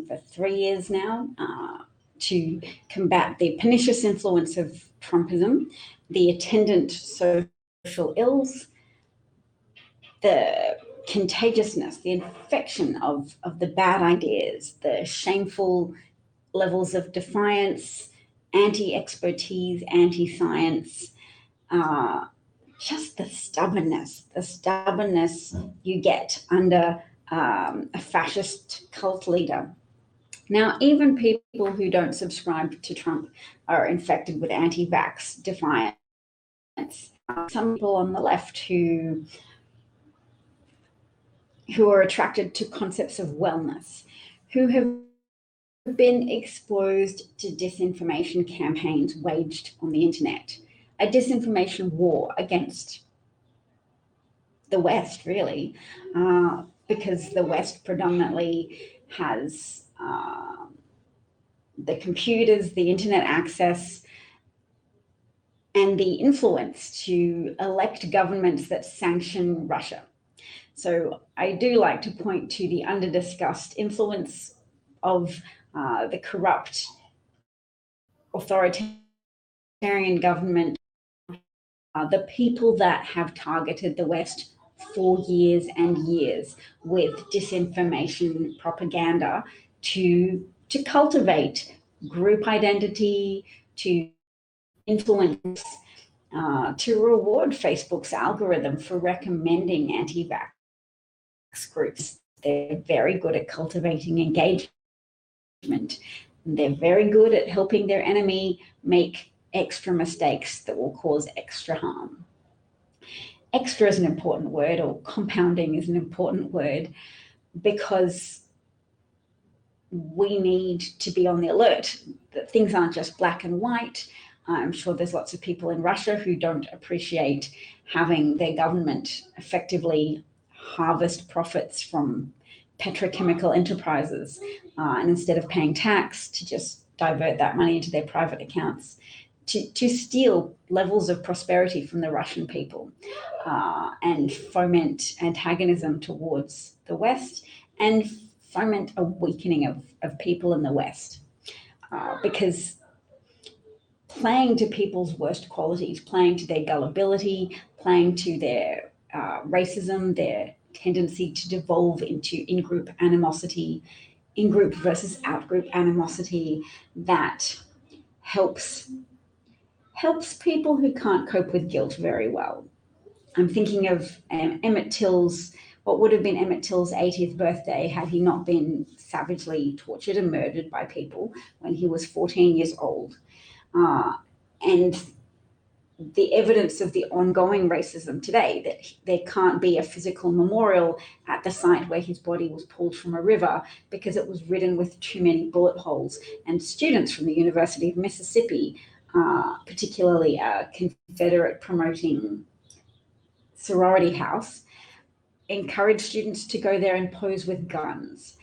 for 3 years now to combat the pernicious influence of Trumpism, the attendant social ills, the contagiousness, the infection of the bad ideas, the shameful levels of defiance, anti-expertise, anti-science, just the stubbornness you get under a fascist cult leader. Now, even people who don't subscribe to Trump are infected with anti-vax defiance. Some people on the left who are attracted to concepts of wellness, who have been exposed to disinformation campaigns waged on the internet, a disinformation war against the West, really, because the West predominantly has the computers, the internet access, and the influence to elect governments that sanction Russia. So I do like to point to the under-discussed influence of the corrupt authoritarian government, the people that have targeted the West for years and years with disinformation propaganda to cultivate group identity, to influence, to reward Facebook's algorithm for recommending anti-vax groups. They're very good at cultivating engagement. They're very good at helping their enemy make extra mistakes that will cause extra harm. Extra is an important word, or compounding is an important word, because we need to be on the alert that things aren't just black and white. I'm sure there's lots of people in Russia who don't appreciate having their government effectively harvest profits from petrochemical enterprises, and instead of paying tax, to just divert that money into their private accounts, to steal levels of prosperity from the Russian people, and foment antagonism towards the West, and foment a weakening of people in the West, because playing to people's worst qualities, playing to their gullibility, playing to their racism, their tendency to devolve into in-group animosity, in-group versus out-group animosity, that helps people who can't cope with guilt very well. I'm thinking of what would have been Emmett Till's 80th birthday had he not been savagely tortured and murdered by people when he was 14 years old. And the evidence of the ongoing racism today, that there can't be a physical memorial at the site where his body was pulled from a river because it was ridden with too many bullet holes. And students from the University of Mississippi, particularly a Confederate promoting sorority house, encourage students to go there and pose with guns.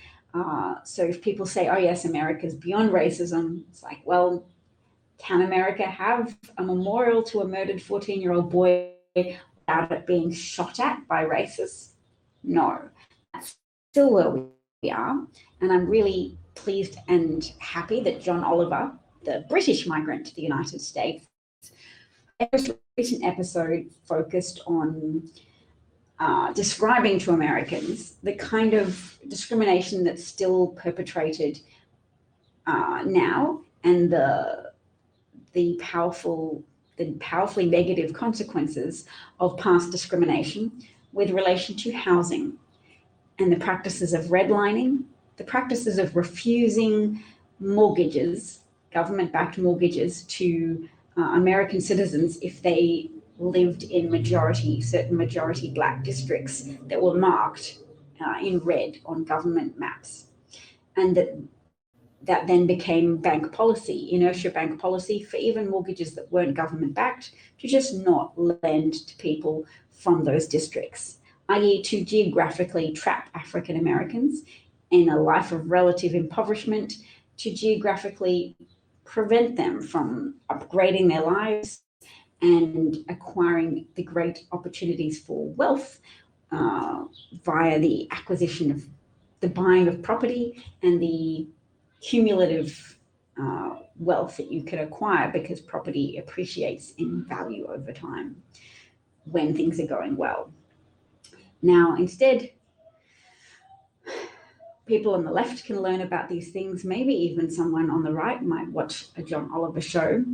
So if people say, oh yes, America's beyond racism, it's like, well, can America have a memorial to a murdered 14-year-old boy without it being shot at by racists? No, that's still where we are. And I'm really pleased and happy that John Oliver, the British migrant to the United States, a recent episode focused on describing to Americans the kind of discrimination that's still perpetrated now, and the powerfully negative consequences of past discrimination with relation to housing, and the practices of redlining, the practices of refusing mortgages, government-backed mortgages, to American citizens if they lived in certain majority black districts that were marked in red on government maps. And that then became bank policy, inertia bank policy, for even mortgages that weren't government backed, to just not lend to people from those districts, i.e. to geographically trap African Americans in a life of relative impoverishment, to geographically prevent them from upgrading their lives and acquiring the great opportunities for wealth via the acquisition of the buying of property and the cumulative wealth that you could acquire, because property appreciates in value over time when things are going well. Now, instead, people on the left can learn about these things. Maybe even someone on the right might watch a John Oliver show.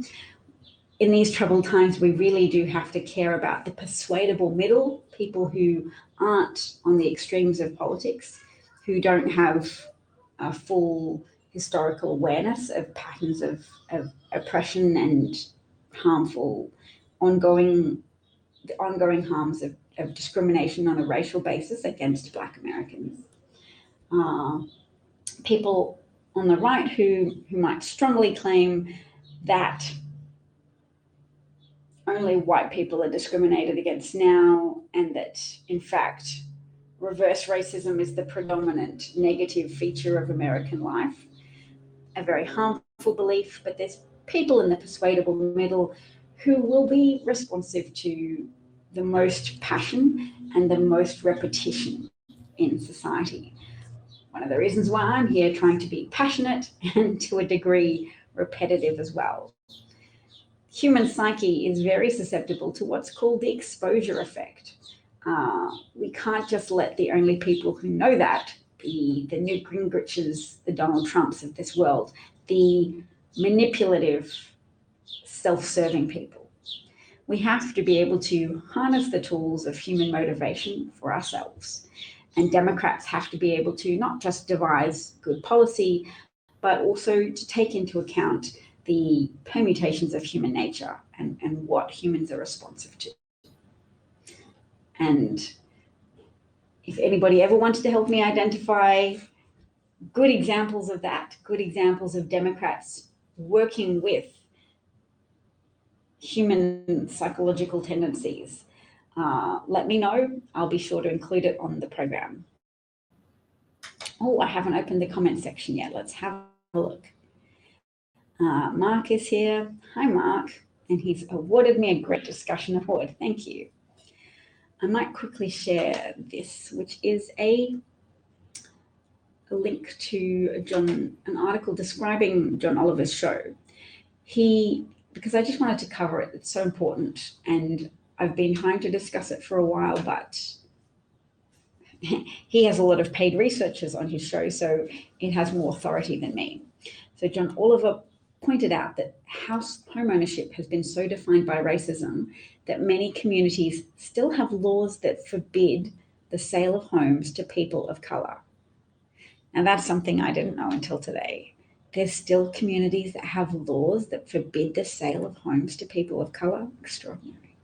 In these troubled times, we really do have to care about the persuadable middle, people who aren't on the extremes of politics, who don't have a full historical awareness of patterns of oppression and harmful ongoing harms of discrimination on a racial basis against Black Americans. People on the right who might strongly claim that only white people are discriminated against now, and that, in fact, reverse racism is the predominant negative feature of American life. A very harmful belief, but there's people in the persuadable middle who will be responsive to the most passion and the most repetition in society. One of the reasons why I'm here, trying to be passionate and to a degree repetitive as well. Human psyche is very susceptible to what's called the exposure effect. We can't just let the only people who know that be the Newt Gingriches, the Donald Trumps of this world, the manipulative, self-serving people. We have to be able to harness the tools of human motivation for ourselves. And Democrats have to be able to not just devise good policy, but also to take into account the permutations of human nature and what humans are responsive to. And if anybody ever wanted to help me identify good examples of that, good examples of Democrats working with human psychological tendencies, let me know. I'll be sure to include it on the program. Oh, I haven't opened the comment section yet. Let's have a look. Mark is here. Hi, Mark. And he's awarded me a great discussion award. Thank you. I might quickly share this, which is a link to an article describing John Oliver's show. Because I just wanted to cover it, it's so important, and I've been trying to discuss it for a while, but he has a lot of paid researchers on his show, so it has more authority than me. So John Oliver pointed out that home ownership has been so defined by racism that many communities still have laws that forbid the sale of homes to people of color. Now, that's something I didn't know until today. There's still communities that have laws that forbid the sale of homes to people of color. Extraordinary.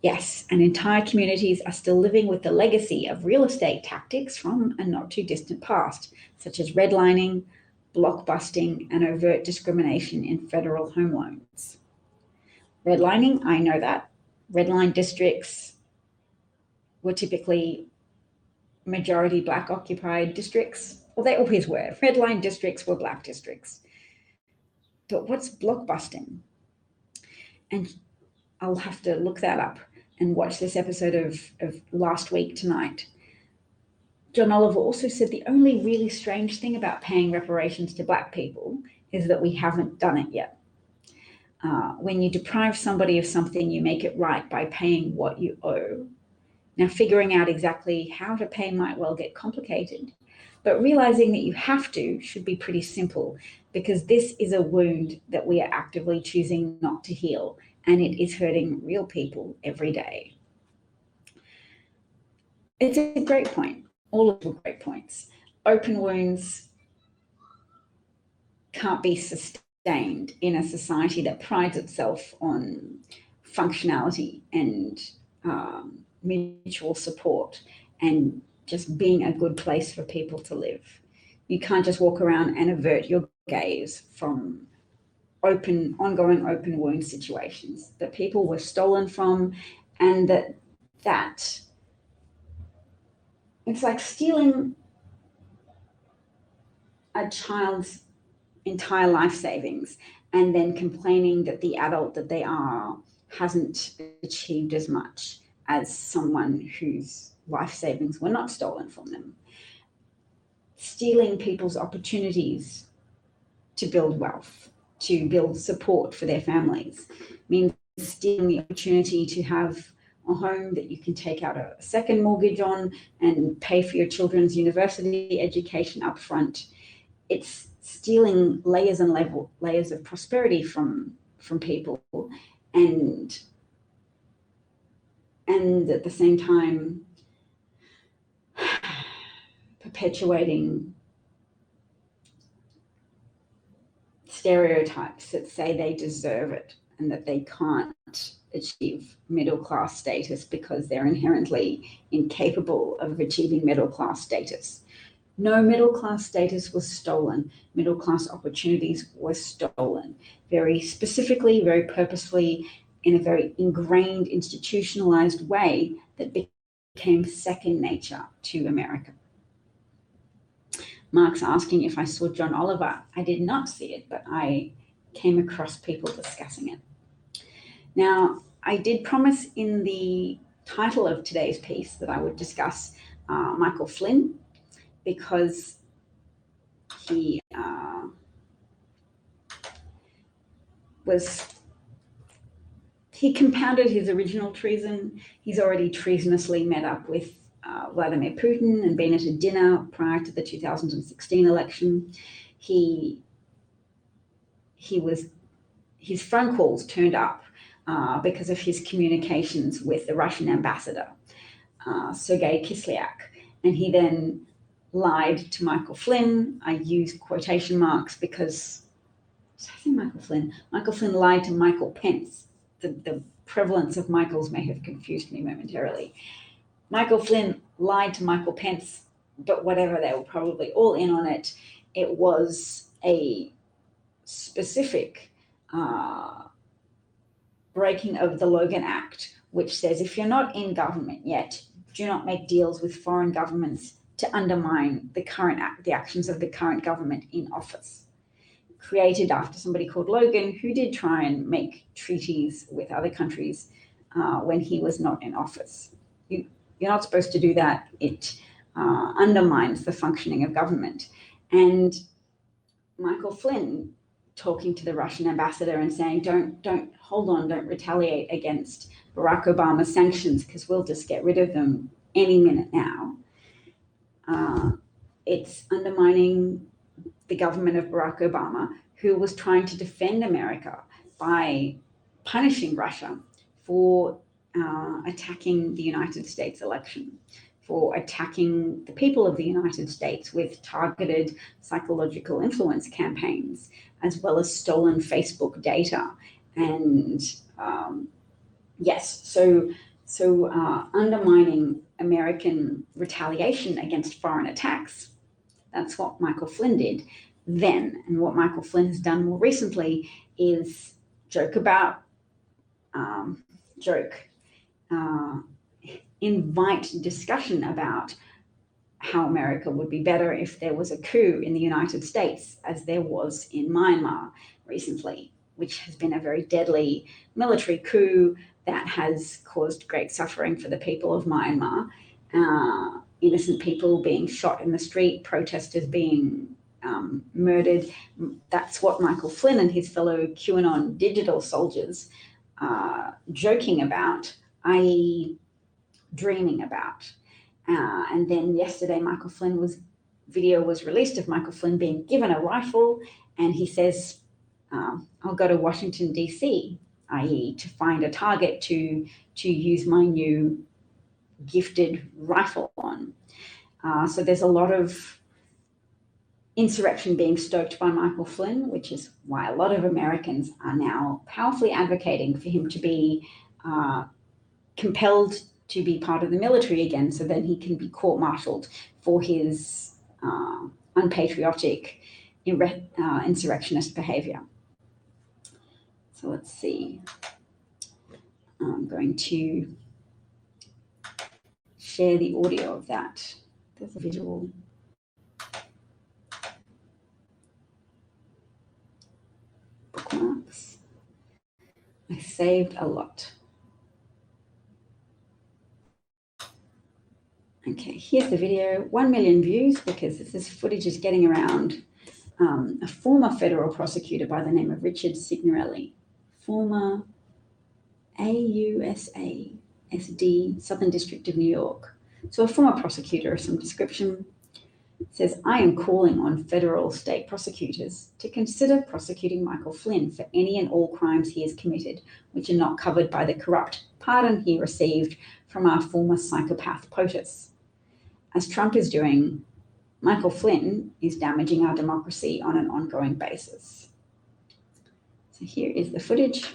Yes, and entire communities are still living with the legacy of real estate tactics from a not too distant past, such as redlining, blockbusting, and overt discrimination in federal home loans. Redlining, I know that. Redline districts were typically majority Black occupied districts. Well, they always were. Redline districts were Black districts. But what's blockbusting? And I'll have to look that up and watch this episode of last week tonight. John Oliver also said the only really strange thing about paying reparations to Black people is that we haven't done it yet. When you deprive somebody of something, you make it right by paying what you owe. Now, figuring out exactly how to pay might well get complicated, but realizing that you have to should be pretty simple, because this is a wound that we are actively choosing not to heal, and it is hurting real people every day. It's a great point. All of the great points. Open wounds can't be sustained in a society that prides itself on functionality and mutual support and just being a good place for people to live. You can't just walk around and avert your gaze from ongoing open wound situations that people were stolen from, and that it's like stealing a child's entire life savings and then complaining that the adult that they are hasn't achieved as much as someone whose life savings were not stolen from them. stealing people's opportunities to build wealth, to build support for their families. It means stealing the opportunity to have a home that you can take out a second mortgage on and pay for your children's university education up front. It's stealing layers and layers of prosperity from people, and at the same time perpetuating stereotypes that say they deserve it and that they can't achieve middle-class status because they're inherently incapable of achieving middle-class status. No, middle-class status was stolen. Middle-class opportunities were stolen very specifically, very purposefully, in a very ingrained, institutionalized way that became second nature to America. Mark's asking if I saw John Oliver. I did not see it, but I came across people discussing it. Now, I did promise in the title of today's piece that I would discuss Michael Flynn, because he compounded his original treason. He's already treasonously met up with Vladimir Putin and been at a dinner prior to the 2016 election. His phone calls turned up because of his communications with the Russian ambassador, Sergei Kislyak, and he then lied to Michael Flynn. I use quotation marks because I think Michael Flynn lied to Michael Pence. The prevalence of Michaels may have confused me momentarily. Michael Flynn lied to Michael Pence, but whatever, they were probably all in on it. It was a specific breaking of the Logan Act, which says if you're not in government yet, do not make deals with foreign governments to undermine the actions of the current government in office. Created after somebody called Logan, who did try and make treaties with other countries when he was not in office. You're not supposed to do that. It undermines the functioning of government. And Michael Flynn talking to the Russian ambassador and saying, don't retaliate against Barack Obama's sanctions because we'll just get rid of them any minute now. It's undermining the government of Barack Obama, who was trying to defend America by punishing Russia for attacking the United States election, for attacking the people of the United States with targeted psychological influence campaigns, as well as stolen Facebook data. And undermining American retaliation against foreign attacks. That's what Michael Flynn did then. And what Michael Flynn has done more recently is invite discussion about how America would be better if there was a coup in the United States, as there was in Myanmar recently, which has been a very deadly military coup that has caused great suffering for the people of Myanmar. Innocent people being shot in the street, protesters being murdered. That's what Michael Flynn and his fellow QAnon digital soldiers are joking about, i.e. dreaming about. And then yesterday, video was released of Michael Flynn being given a rifle, and he says, I'll go to Washington, D.C., i.e. to find a target to use my new gifted rifle on. So there's a lot of insurrection being stoked by Michael Flynn, which is why a lot of Americans are now powerfully advocating for him to be compelled to be part of the military again, so then he can be court-martialed for his unpatriotic insurrectionist behavior. So let's see. I'm going to share the audio of that. There's a visual. Bookmarks. I saved a lot. Okay, here's the video. 1 million views because this footage is getting around a former federal prosecutor by the name of Richard Signorelli, former AUSA SD, Southern District of New York. So a former prosecutor of some description says, I am calling on federal state prosecutors to consider prosecuting Michael Flynn for any and all crimes he has committed, which are not covered by the corrupt pardon he received from our former psychopath POTUS. As Trump is doing, Michael Flynn is damaging our democracy on an ongoing basis. So here is the footage.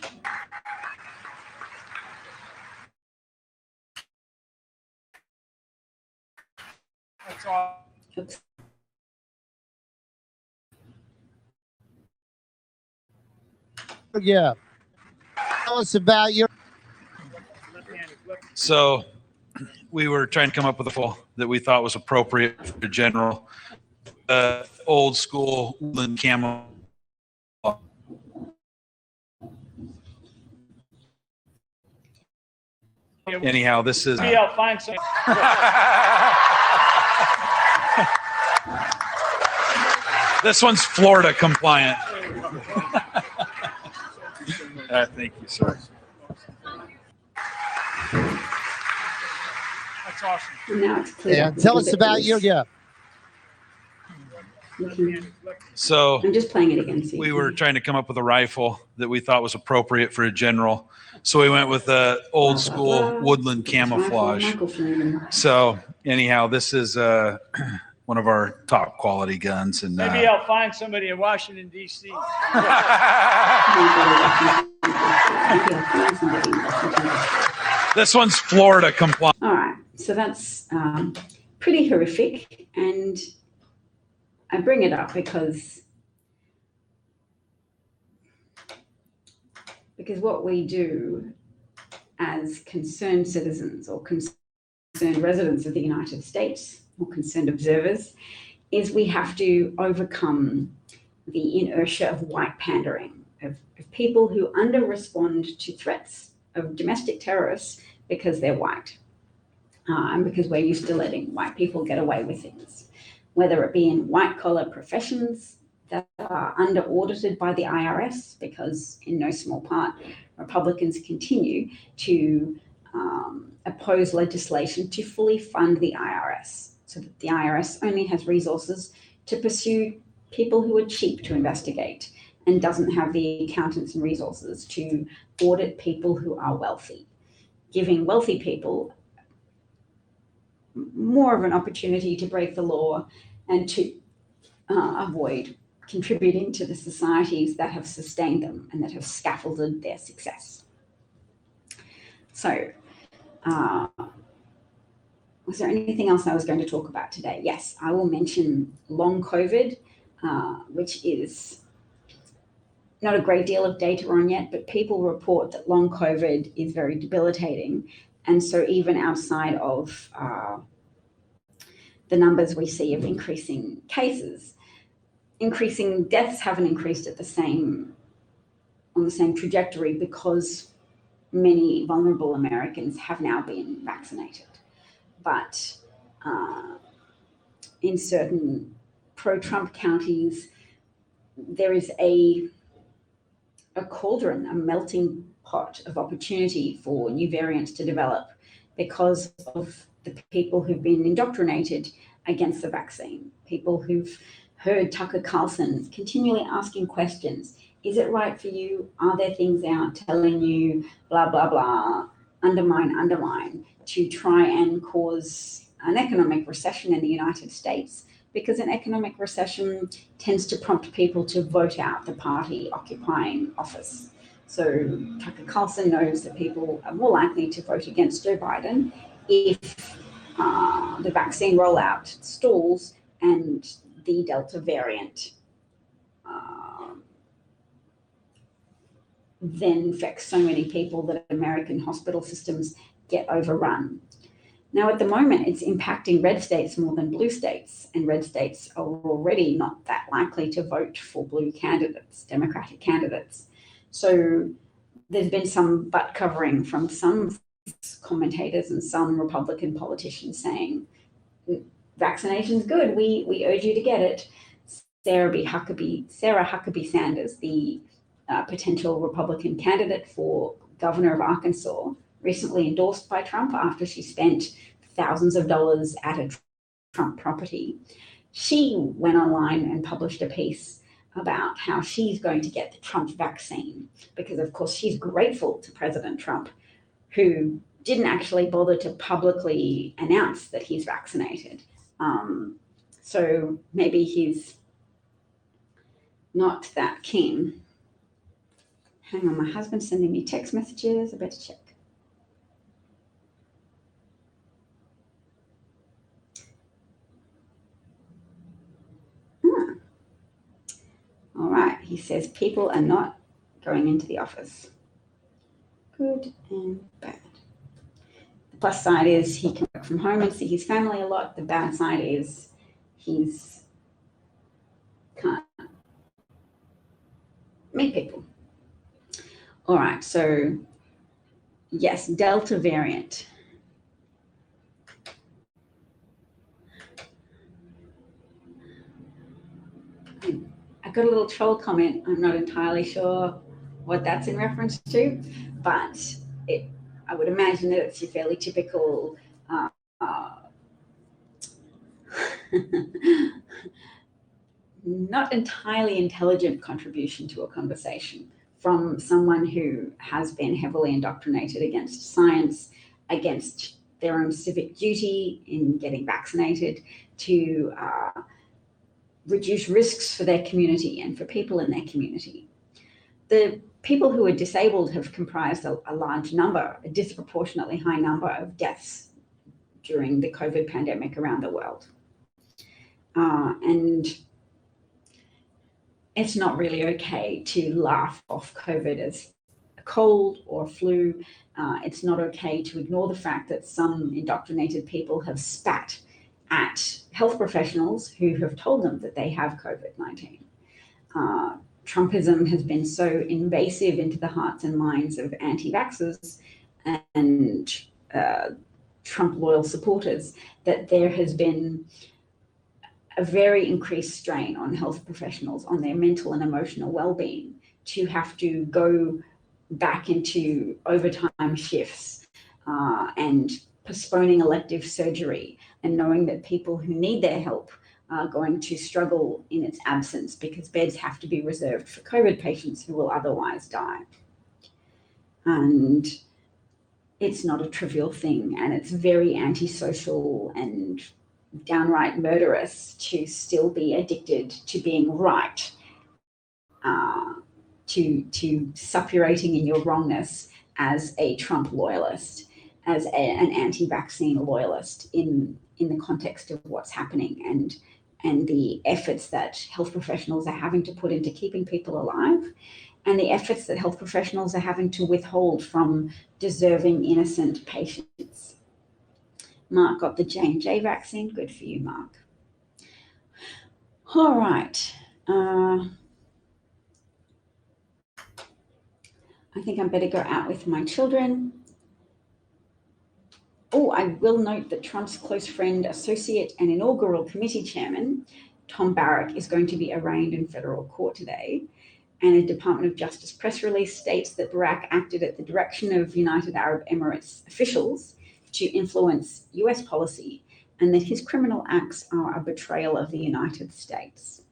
That's all. Oops. Yeah. Tell us about your. So we were trying to come up with a poll that we thought was appropriate for general, old school woodland camo. Anyhow, this is. I'll find some. This one's Florida compliant. Thank you, sir. That's awesome. And now it's clear. Yeah. Tell us about your. Yeah. So I'm just playing it again. So we were trying to come up with a rifle that we thought was appropriate for a general. So we went with the old school woodland camouflage. So anyhow, this is one of our top quality guns. And Maybe I'll find somebody in Washington, D.C. this one's Florida compliant. All right, so that's pretty horrific, and I bring it up because what we do as concerned citizens or concerned residents of the United States or concerned observers is we have to overcome the inertia of white pandering, of people who under-respond to threats of domestic terrorists because they're white, and because we're used to letting white people get away with things, whether it be in white-collar professions that are under-audited by the IRS, because in no small part, Republicans continue to oppose legislation to fully fund the IRS, so that the IRS only has resources to pursue people who are cheap to investigate and doesn't have the accountants and resources to audit people who are wealthy, giving wealthy people more of an opportunity to break the law and to avoid contributing to the societies that have sustained them and that have scaffolded their success. So, was there anything else I was going to talk about today? Yes, I will mention long COVID, which is not a great deal of data on yet, but people report that long COVID is very debilitating. And so even outside of the numbers we see of increasing cases, increasing deaths haven't increased at on the same trajectory because many vulnerable Americans have now been vaccinated. But in certain pro-Trump counties, there is a cauldron, a melting pot of opportunity for new variants to develop because of the people who've been indoctrinated against the vaccine, people who've heard Tucker Carlson continually asking questions. Is it right for you? Are there things out telling you blah, blah, blah, undermine, to try and cause an economic recession in the United States? Because an economic recession tends to prompt people to vote out the party occupying office. So Tucker Carlson knows that people are more likely to vote against Joe Biden if the vaccine rollout stalls and the Delta variant then infects so many people that American hospital systems get overrun. Now, at the moment, it's impacting red states more than blue states, and red states are already not that likely to vote for blue candidates, Democratic candidates. So there's been some butt covering from some commentators and some Republican politicians saying vaccination's good. We urge you to get it. Sarah Huckabee Sanders, the potential Republican candidate for governor of Arkansas, recently endorsed by Trump after she spent thousands of dollars at a Trump property. She went online and published a piece about how she's going to get the Trump vaccine because, of course, she's grateful to President Trump, who didn't actually bother to publicly announce that he's vaccinated. So maybe he's not that keen. Hang on, my husband's sending me text messages. I better check. All right, he says people are not going into the office. Good and bad. The plus side is he can work from home and see his family a lot. The bad side is he's can't meet people. All right, so yes, Delta variant. I got a little troll comment. I'm not entirely sure what that's in reference to, but I would imagine that it's a fairly typical not entirely intelligent contribution to a conversation from someone who has been heavily indoctrinated against science, against their own civic duty in getting vaccinated, to reduce risks for their community and for people in their community. The people who are disabled have comprised a large number, a disproportionately high number of deaths during the COVID pandemic around the world. And it's not really okay to laugh off COVID as a cold or a flu. It's not okay to ignore the fact that some indoctrinated people have spat at health professionals who have told them that they have COVID-19. Trumpism has been so invasive into the hearts and minds of anti-vaxxers and Trump loyal supporters that there has been a very increased strain on health professionals, on their mental and emotional well-being, to have to go back into overtime shifts and postponing elective surgery, and knowing that people who need their help are going to struggle in its absence because beds have to be reserved for COVID patients who will otherwise die. And it's not a trivial thing, and it's very antisocial and downright murderous to still be addicted to being right, to suppurating in your wrongness as a Trump loyalist, as an anti-vaccine loyalist in the context of what's happening and the efforts that health professionals are having to put into keeping people alive, and the efforts that health professionals are having to withhold from deserving, innocent patients. Mark got the J&J vaccine. Good for you, Mark. All right. I think I better go out with my children. Oh, I will note that Trump's close friend, associate, and inaugural committee chairman, Tom Barrack, is going to be arraigned in federal court today. And a Department of Justice press release states that Barrack acted at the direction of United Arab Emirates officials to influence US policy, and that his criminal acts are a betrayal of the United States.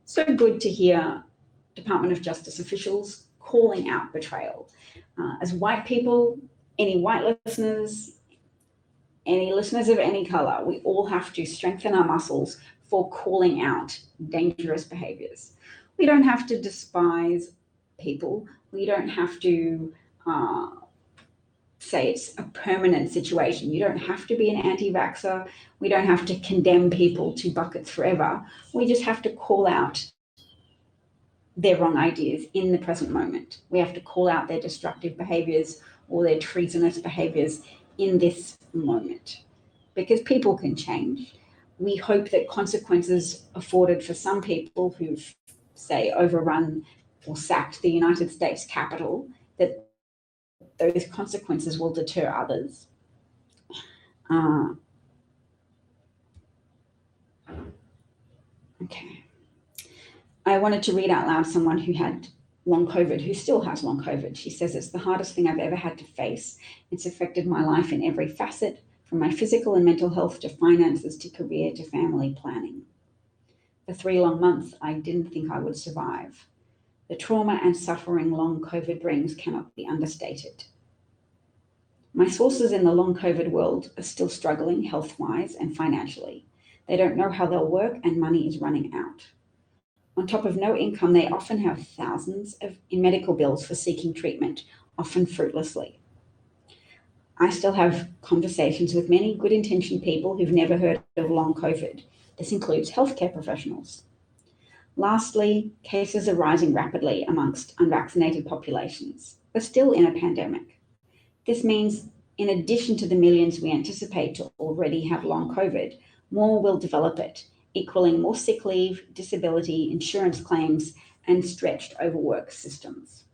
So good to hear Department of Justice officials calling out betrayal. As white people, any white listeners, any listeners of any color, we all have to strengthen our muscles for calling out dangerous behaviors. We don't have to despise people. We don't have to say it's a permanent situation. You don't have to be an anti-vaxxer. We don't have to condemn people to buckets forever. We just have to call out their wrong ideas in the present moment. We have to call out their destructive behaviors or their treasonous behaviors in this moment, because people can change. We hope that consequences afforded for some people who've, say, overrun or sacked the United States Capitol, that those consequences will deter others. Okay. I wanted to read out loud someone who had long COVID, who still has long COVID. She says, it's the hardest thing I've ever had to face. It's affected my life in every facet, from my physical and mental health to finances to career to family planning. For 3 long months, I didn't think I would survive. The trauma and suffering long COVID brings cannot be understated. My sources in the long COVID world are still struggling health-wise and financially. They don't know how they'll work and money is running out. On top of no income, they often have thousands in medical bills for seeking treatment, often fruitlessly. I still have conversations with many good-intentioned people who've never heard of long COVID. This includes healthcare professionals. Lastly, cases are rising rapidly amongst unvaccinated populations. We're still in a pandemic. This means, in addition to the millions we anticipate to already have long COVID, more will develop it, equaling more sick leave, disability, insurance claims, and stretched overwork systems.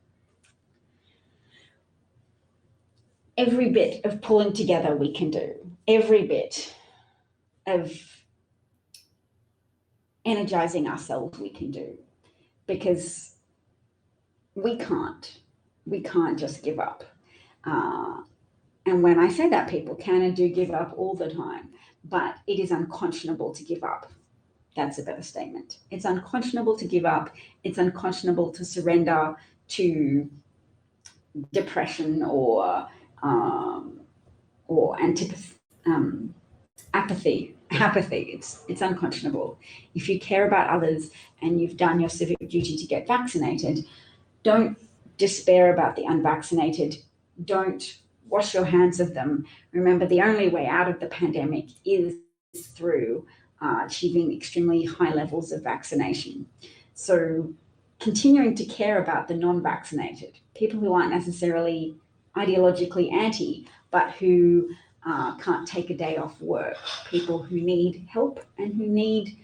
Every bit of pulling together we can do, every bit of energizing ourselves we can do, because we can't just give up. And when I say that, people can and do give up all the time, but it is unconscionable to give up. That's a better statement. It's unconscionable to give up. It's unconscionable to surrender to depression or apathy. It's unconscionable. If you care about others and you've done your civic duty to get vaccinated, don't despair about the unvaccinated. Don't wash your hands of them. Remember, the only way out of the pandemic is through achieving extremely high levels of vaccination. So continuing to care about the non-vaccinated, people who aren't necessarily ideologically anti, but who can't take a day off work, people who need help and who need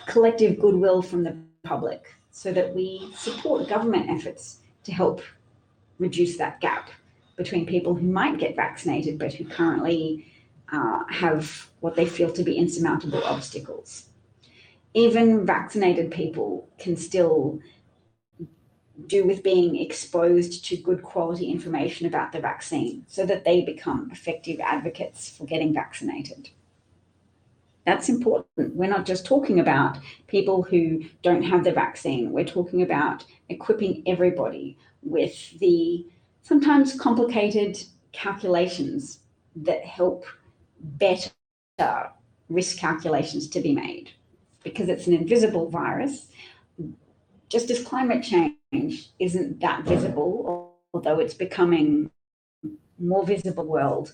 collective goodwill from the public, so that we support government efforts to help reduce that gap between people who might get vaccinated but who currently have what they feel to be insurmountable obstacles. Even vaccinated people can still do with being exposed to good quality information about the vaccine so that they become effective advocates for getting vaccinated. That's important. We're not just talking about people who don't have the vaccine. We're talking about equipping everybody with the sometimes complicated calculations that help better risk calculations to be made. Because it's an invisible virus, just as climate change isn't that visible, although it's becoming more visible, world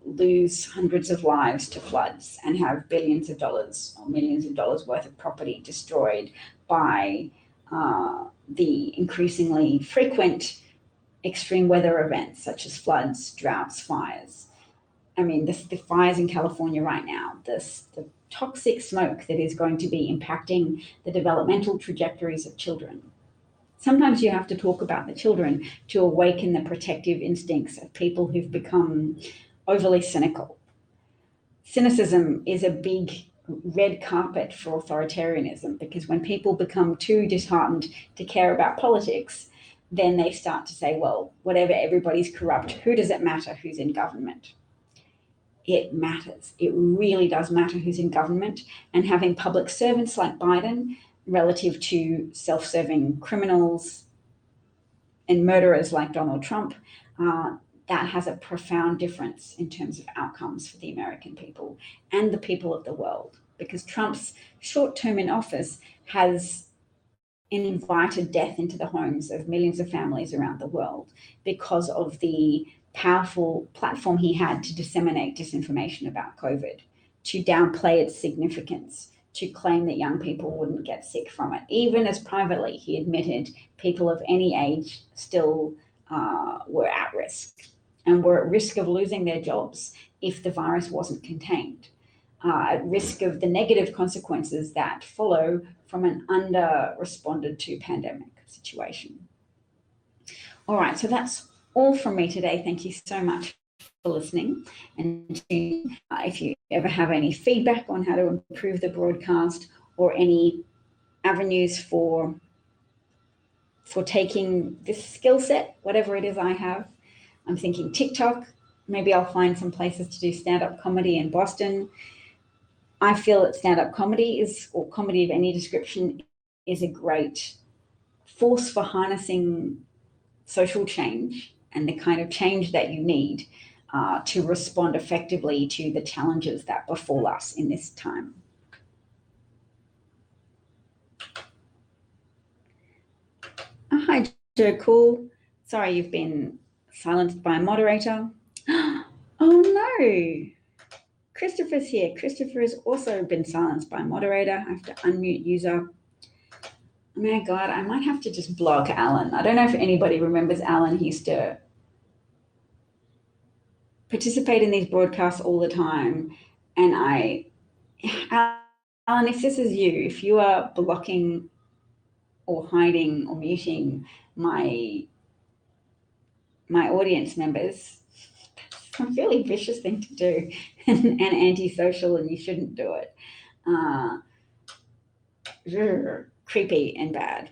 lose hundreds of lives to floods and have billions of dollars or millions of dollars worth of property destroyed by the increasingly frequent extreme weather events such as floods, droughts, fires. I mean, the fires in California right now, the toxic smoke that is going to be impacting the developmental trajectories of children. Sometimes you have to talk about the children to awaken the protective instincts of people who've become overly cynical. Cynicism is a big red carpet for authoritarianism, because when people become too disheartened to care about politics, then they start to say, well, whatever, everybody's corrupt. Who does it matter who's in government? It matters. It really does matter who's in government. And having public servants like Biden relative to self-serving criminals and murderers like Donald Trump, that has a profound difference in terms of outcomes for the American people and the people of the world. Because Trump's short term in office has invited death into the homes of millions of families around the world because of the powerful platform he had to disseminate disinformation about COVID, to downplay its significance, to claim that young people wouldn't get sick from it. Even as privately he admitted people of any age still were at risk and were at risk of losing their jobs if the virus wasn't contained, at risk of the negative consequences that follow from an under-responded to pandemic situation. All right, so that's all from me today. Thank you so much for listening. And if you ever have any feedback on how to improve the broadcast or any avenues for taking this skill set, whatever it is I have. I'm thinking TikTok. Maybe I'll find some places to do stand-up comedy in Boston. I feel that stand-up comedy or comedy of any description, is a great force for harnessing social change and the kind of change that you need to respond effectively to the challenges that befall us in this time. Oh, hi, Joe Cool. Sorry you've been silenced by a moderator. Oh no, Christopher's here. Christopher has also been silenced by a moderator. I have to unmute user. Oh my God, I might have to just block Alan. I don't know if anybody remembers Alan. He used to participate in these broadcasts all the time. And Alan, if this is you, if you are blocking or hiding or muting my audience members, it's a fairly vicious thing to do and antisocial, and you shouldn't do it. Creepy and bad.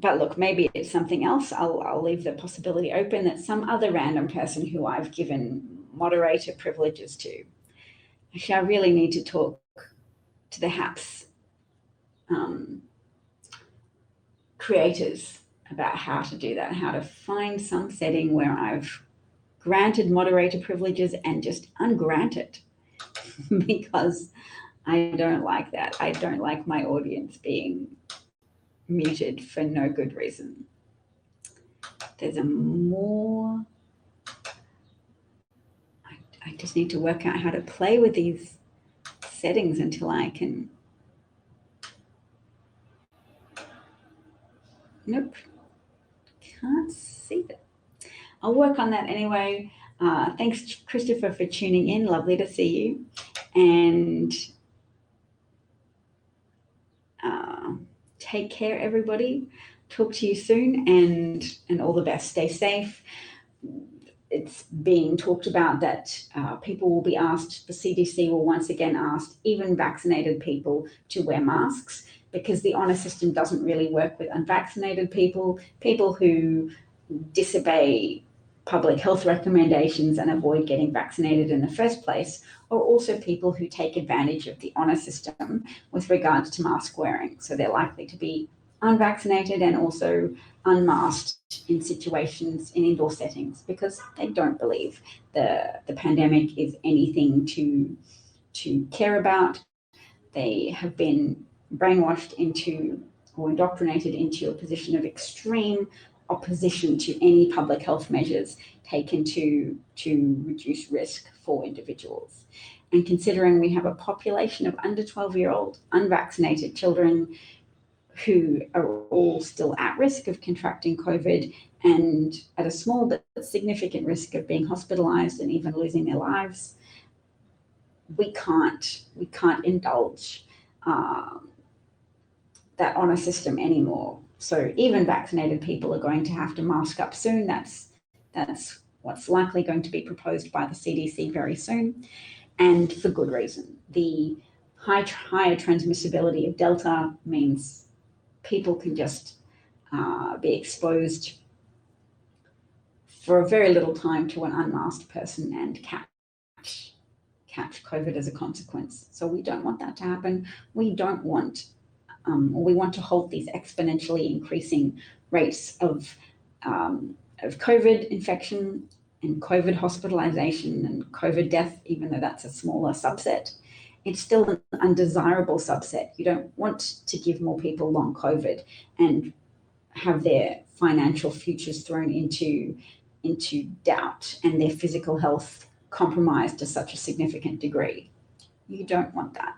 But look, maybe it's something else. I'll leave the possibility open that some other random person who I've given moderator privileges to. Actually, I really need to talk to the HAPS creators about how to do that, how to find some setting where I've granted moderator privileges and just ungrant it because I don't like that. I don't like my audience being muted for no good reason. There's a more, I just need to work out how to play with these settings until I can. Nope, can't see that. I'll work on that anyway. Thanks, Christopher, for tuning in. Lovely to see you. And take care, everybody. Talk to you soon, and all the best. Stay safe. It's being talked about that people will be asked, the CDC will once again ask even vaccinated people to wear masks, because the honor system doesn't really work with unvaccinated people. People who disobey public health recommendations and avoid getting vaccinated in the first place are also people who take advantage of the honor system with regards to mask wearing. So they're likely to be unvaccinated and also unmasked in situations in indoor settings because they don't believe the pandemic is anything to care about. They have been brainwashed into or indoctrinated into a position of extreme opposition to any public health measures taken to reduce risk for individuals. And considering we have a population of under 12-year-old unvaccinated children who are all still at risk of contracting COVID and at a small but significant risk of being hospitalized and even losing their lives, we can't indulge that honor system anymore. So even vaccinated people are going to have to mask up soon. That's what's likely going to be proposed by the CDC very soon, and for good reason. The higher transmissibility of Delta means people can just be exposed for a very little time to an unmasked person and catch COVID as a consequence. So we don't want that to happen. We don't want we want to halt these exponentially increasing rates of COVID infection and COVID hospitalization and COVID death, even though that's a smaller subset. It's still an undesirable subset. You don't want to give more people long COVID and have their financial futures thrown into doubt and their physical health compromised to such a significant degree. You don't want that.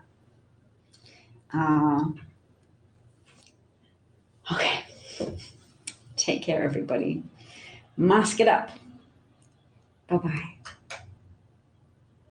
Okay. Take care, everybody. Mask it up. Bye-bye.